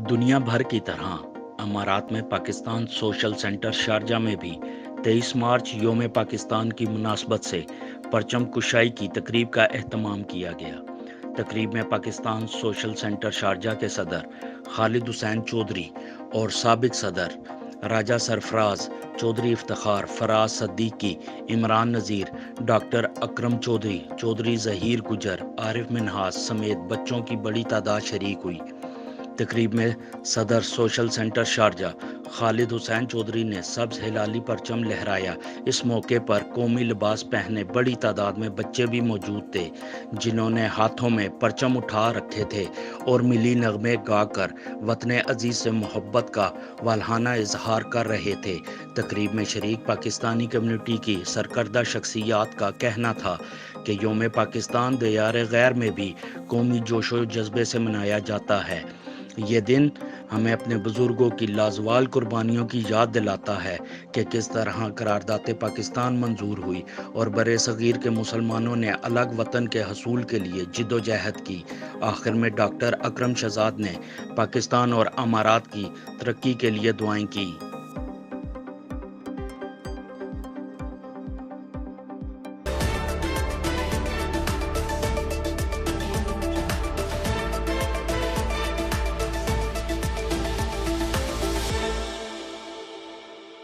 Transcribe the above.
دنیا بھر کی طرح امارات میں پاکستان سوشل سینٹر شارجہ میں بھی 23 مارچ یوم پاکستان کی مناسبت سے پرچم کشائی کی تقریب کا اہتمام کیا گیا۔ تقریب میں پاکستان سوشل سینٹر شارجہ کے صدر خالد حسین چودھری اور سابق صدر راجہ سرفراز چودھری افتخار، فراز صدیقی، عمران نذیر، ڈاکٹر اکرم چودھری، چودھری ظہیر گجر، عارف منہاس سمیت بچوں کی بڑی تعداد شریک ہوئی۔ تقریب میں صدر social centre Sharjah Khalid Hussain Chaudhry نے سبز ہلالی پرچم لہرایا۔ اس موقع پر قومی لباس پہنے بڑی تعداد میں بچے بھی موجود تھے، جنہوں نے ہاتھوں میں پرچم اٹھا رکھے تھے اور ملی نغمے گا کر وطن عزیز سے محبت کا والہانہ اظہار کر رہے تھے۔ تقریب میں شریک پاکستانی کمیونٹی کی سرکردہ شخصیات کا کہنا تھا کہ یوم پاکستان دیار غیر میں بھی قومی جوش و جذبے سے منایا جاتا ہے۔ یہ دن ہمیں اپنے بزرگوں کی لازوال قربانیوں کی یاد دلاتا ہے کہ کس طرح قرارداد پاکستان منظور ہوئی اور برِ صغیر کے مسلمانوں نے الگ وطن کے حصول کے لیے جد و جہد کی۔ آخر میں ڈاکٹر اکرم شہزاد نے پاکستان اور امارات کی ترقی کے لیے دعائیں کی۔